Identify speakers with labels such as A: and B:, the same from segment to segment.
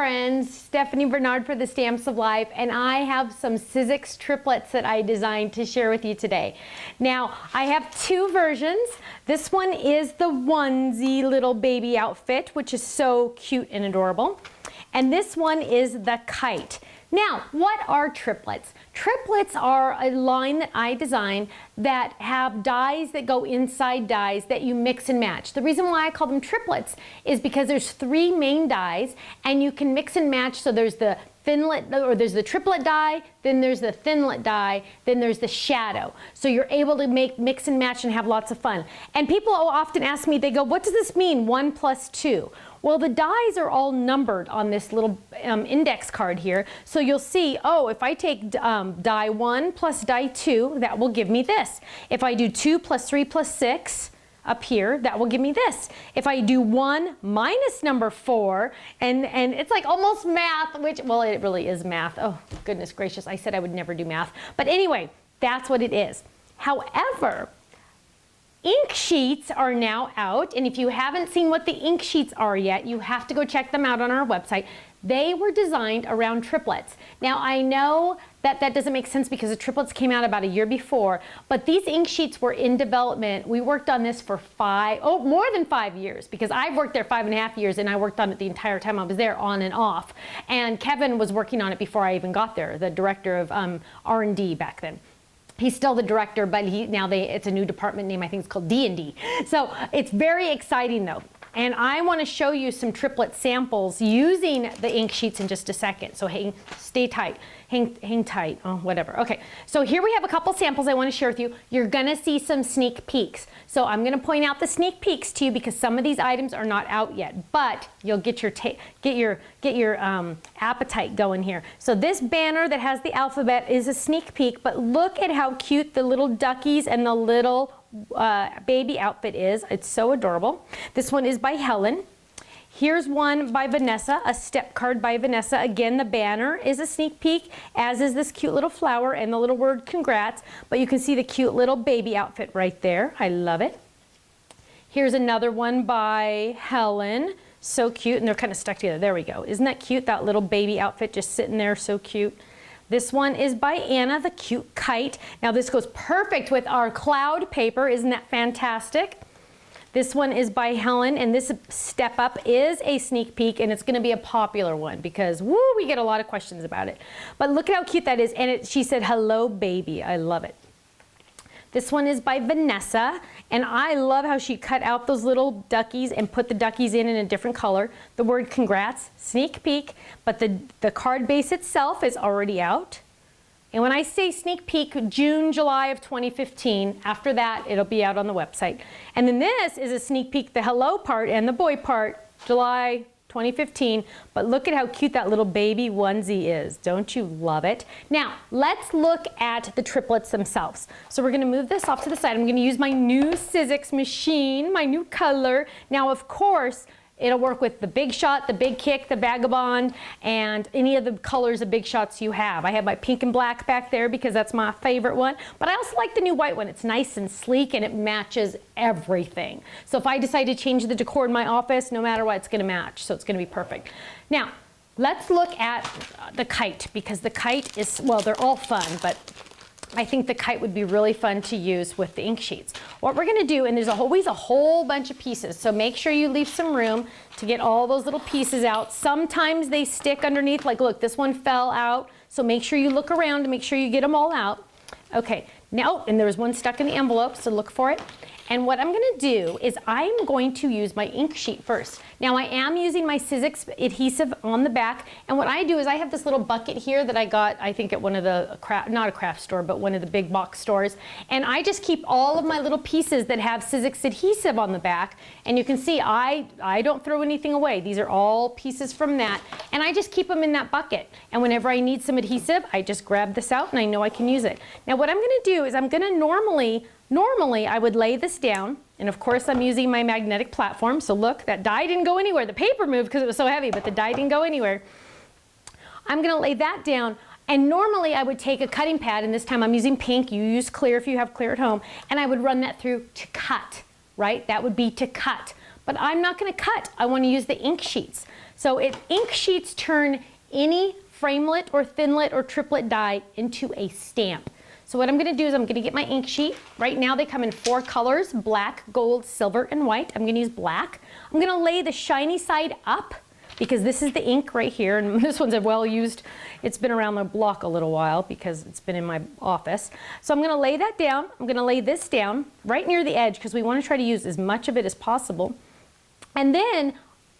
A: friends, Stephanie Bernard for the Stamps of Life, and I have some Sizzix triplets that I designed to share with you today. Now, I have two versions. This one is the onesie little baby outfit, which is so cute and adorable. And this one is the Kite. Now, what are triplets? Triplets are a line that I designed that have dies that go inside dies that you mix and match. The reason why I call them triplets is because there's three main dies and you can mix and match. So there's the thinlet, or there's the triplet die, then there's the thinlet die, then there's the shadow. So you're able to mix and match and have lots of fun. And people often ask me, they go, what does this mean, 1 plus 2? Well, the dies are all numbered on this little index card here. So you'll see, oh, if I take die 1 plus die 2, that will give me this. If I do 2 plus 3 plus 6, up here, that will give me this. If I do 1 minus number 4, and it's like almost math, which, well, it really is math. Oh, goodness gracious, I said I would never do math. But anyway, that's what it is. However, ink sheets are now out, and if you haven't seen what the ink sheets are yet, you have to go check them out on our website. They were designed around triplets. Now, I know that that doesn't make sense because the triplets came out about a year before, but these ink sheets were in development. We worked on this for more than 5 years, because I've worked there 5.5 years, and I worked on it the entire time I was there, on and off. And Kevin was working on it before I even got there, the director of R&D back then. He's still the director, but it's a new department name. I think it's called D&D. So it's very exciting though. And I want to show you some triplet samples using the ink sheets in just a second. So stay tight, hang tight, oh, whatever. Okay, so here we have a couple samples I want to share with you. You're going to see some sneak peeks. So I'm going to point out the sneak peeks to you because some of these items are not out yet, but you'll get your appetite going here. So this banner that has the alphabet is a sneak peek, but look at how cute the little duckies and the little baby outfit is. It's so adorable. This one is by Helen. Here's one by Vanessa, a step card by Vanessa. Again, the banner is a sneak peek, as is this cute little flower and the little word congrats, but you can see the cute little baby outfit right there. I love it. Here's another one by Helen. So cute, and they're kind of stuck together. There we go. Isn't that cute? That little baby outfit just sitting there, so cute. This one is by Anna, the cute kite. Now this goes perfect with our cloud paper. Isn't that fantastic? This one is by Helen, and this step up is a sneak peek, and it's going to be a popular one because, woo, we get a lot of questions about it. But look at how cute that is, and she said, hello, baby. I love it. This one is by Vanessa, and I love how she cut out those little duckies and put the duckies in a different color. The word congrats, sneak peek, but the card base itself is already out. And when I say sneak peek, June, July of 2015, after that, it'll be out on the website. And then this is a sneak peek, the hello part and the boy part, July 2015, but look at how cute that little baby onesie is. Don't you love it? Now, let's look at the triplets themselves. So we're gonna move this off to the side. I'm gonna use my new Sizzix machine, my new color. Now, of course, it'll work with the Big Shot, the Big Kick, the Vagabond, and any of the colors of Big Shots you have. I have my pink and black back there because that's my favorite one, but I also like the new white one. It's nice and sleek and it matches everything. So if I decide to change the decor in my office, no matter what, it's gonna match, so it's gonna be perfect. Now, let's look at the Kite, because the Kite is, well, they're all fun, but I think the Kite would be really fun to use with the ink sheets. What we're gonna do, and there's always a whole bunch of pieces, so make sure you leave some room to get all those little pieces out. Sometimes they stick underneath, like look, this one fell out, so make sure you look around to make sure you get them all out. Okay, now, and there was one stuck in the envelope, so look for it. And what I'm gonna do is I'm going to use my ink sheet first. Now I am using my Sizzix adhesive on the back, and what I do is I have this little bucket here that I got, I think at one of the, not a craft store, but one of the big box stores, and I just keep all of my little pieces that have Sizzix adhesive on the back, and you can see I don't throw anything away. These are all pieces from that, and I just keep them in that bucket, and whenever I need some adhesive, I just grab this out and I know I can use it. Now what I'm gonna do is I'm gonna normally I would lay this down, and of course I'm using my magnetic platform, so look, that die didn't go anywhere. The paper moved because it was so heavy, but the die didn't go anywhere. I'm gonna lay that down, and normally I would take a cutting pad, and this time I'm using pink, you use clear if you have clear at home, and I would run that through to cut, right? That would be to cut. But I'm not gonna cut, I wanna use the ink sheets. So ink sheets turn any framelit or thinlit or triplet die into a stamp. So what I'm going to do is I'm going to get my ink sheet. Right now they come in 4 colors, black, gold, silver, and white. I'm going to use black. I'm going to lay the shiny side up because this is the ink right here, and this one's a well used. It's been around the block a little while because it's been in my office. So I'm going to lay that down. I'm going to lay this down right near the edge because we want to try to use as much of it as possible. And then,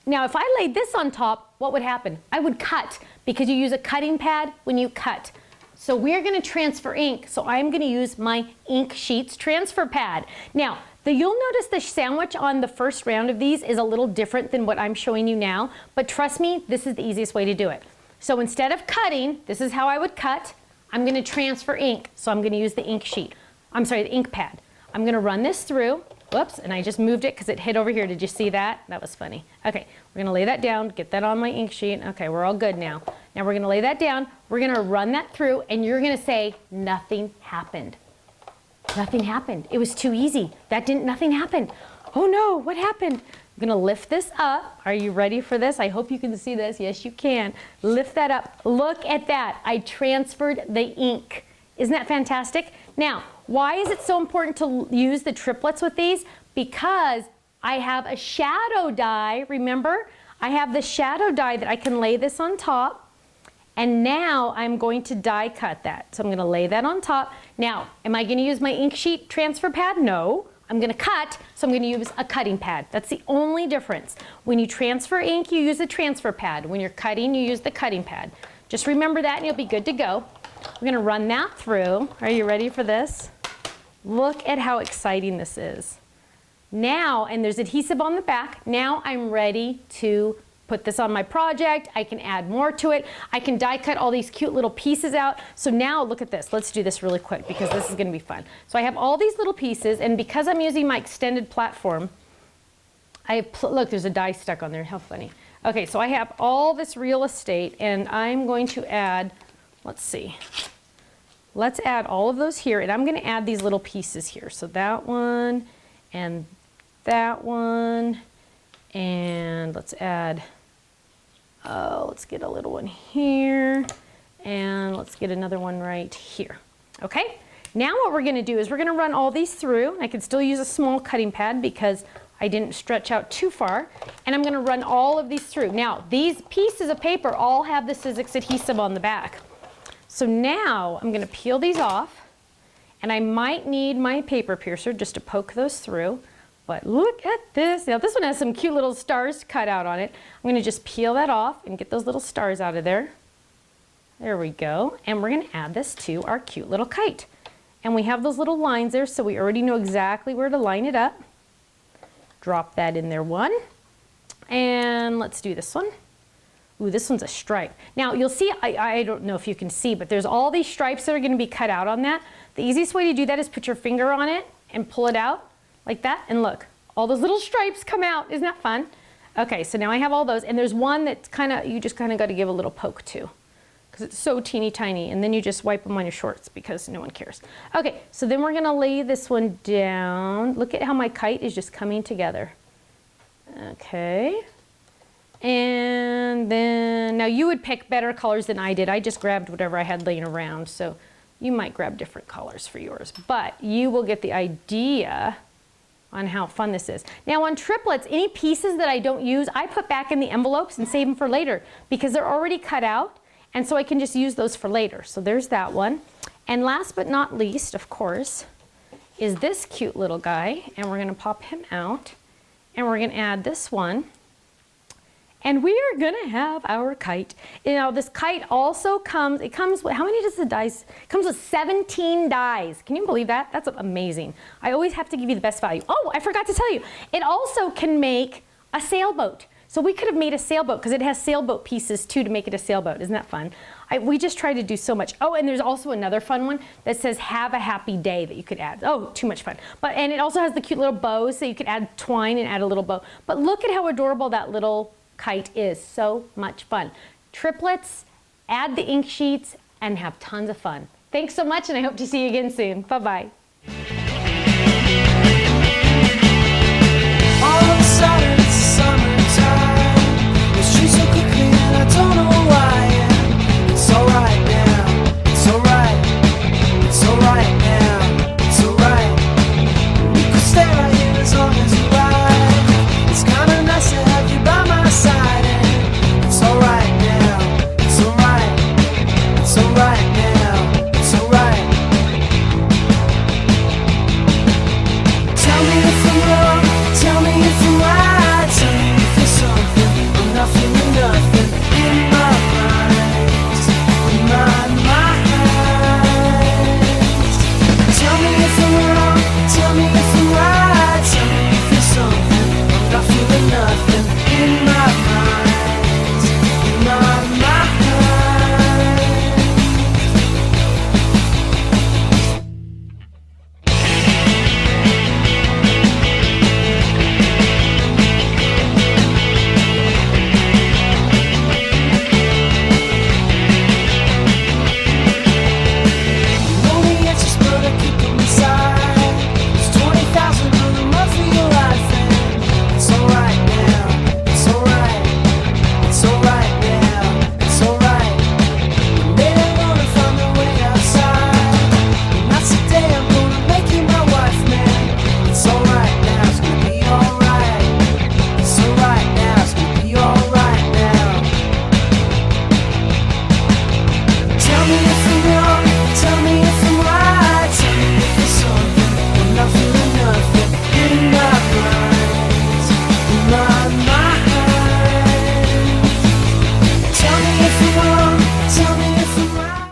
A: now if I laid this on top, what would happen? I would cut because you use a cutting pad when you cut. So we're going to transfer ink, so I'm going to use my ink sheets transfer pad. Now, you'll notice the sandwich on the first round of these is a little different than what I'm showing you now, but trust me, this is the easiest way to do it. So instead of cutting, this is how I would cut. I'm going to transfer ink, so I'm going to use the ink sheet. I'm sorry, the ink pad. I'm going to run this through. Whoops, and I just moved it because it hit over here. Did you see that? That was funny. Okay, we're going to lay that down, get that on my ink sheet. Okay, we're all good now. Now we're going to lay that down. We're going to run that through, and you're going to say, nothing happened. Nothing happened. It was too easy. Nothing happened. Oh no, what happened? I'm going to lift this up. Are you ready for this? I hope you can see this. Yes, you can. Lift that up. Look at that. I transferred the ink. Isn't that fantastic? Now, why is it so important to use the triplets with these? Because I have a shadow die, remember? I have the shadow die that I can lay this on top, and now I'm going to die cut that. So I'm going to lay that on top. Now, am I going to use my ink sheet transfer pad? No. I'm going to cut, so I'm going to use a cutting pad. That's the only difference. When you transfer ink, you use a transfer pad. When you're cutting, you use the cutting pad. Just remember that and you'll be good to go. We're going to run that through. Are you ready for this? Look at how exciting this is. Now, and there's adhesive on the back, now I'm ready to put this on my project. I can add more to it. I can die cut all these cute little pieces out. So now look at this. Let's do this really quick because this is going to be fun. So I have all these little pieces, and because I'm using my extended platform, look, there's a die stuck on there. How funny. Okay, so I have all this real estate, and I'm going to add, let's see. Let's add all of those here, and I'm going to add these little pieces here. So that one, and that one, and let's add, let's get a little one here, and let's get another one right here. Okay, now what we're going to do is we're going to run all these through. I can still use a small cutting pad because I didn't stretch out too far, and I'm going to run all of these through. Now, these pieces of paper all have the Sizzix adhesive on the back. So now I'm going to peel these off, and I might need my paper piercer just to poke those through. But look at this. Now this one has some cute little stars cut out on it. I'm going to just peel that off and get those little stars out of there. There we go. And we're going to add this to our cute little kite. And we have those little lines there, so we already know exactly where to line it up. Drop that in there one. And let's do this one. Ooh, this one's a stripe. Now you'll see, I don't know if you can see, but there's all these stripes that are going to be cut out on that. The easiest way to do that is put your finger on it and pull it out like that, and look, all those little stripes come out. Isn't that fun? Okay, so now I have all those, and there's one that's you just kind of got to give a little poke to because it's so teeny tiny, and then you just wipe them on your shorts because no one cares. Okay, so then we're going to lay this one down. Look at how my kite is just coming together. Okay. And then, now you would pick better colors than I did. I just grabbed whatever I had laying around, so you might grab different colors for yours. But you will get the idea on how fun this is. Now on triplets, any pieces that I don't use, I put back in the envelopes and save them for later because they're already cut out, and so I can just use those for later. So there's that one. And last but not least, of course, is this cute little guy, and we're gonna pop him out, and we're gonna add this one. And we are gonna have our kite. You know, this kite also comes with, how many does the dies? It comes with 17 dies. Can you believe that? That's amazing. I always have to give you the best value. Oh, I forgot to tell you. It also can make a sailboat. So we could have made a sailboat because it has sailboat pieces too to make it a sailboat. Isn't that fun? We just try to do so much. Oh, and there's also another fun one that says have a happy day that you could add. Oh, too much fun. And it also has the cute little bows, so you could add twine and add a little bow. But look at how adorable that little kite is. So much fun. Triplets, add the ink sheets, and have tons of fun. Thanks so much, and I hope to see you again soon. Bye-bye.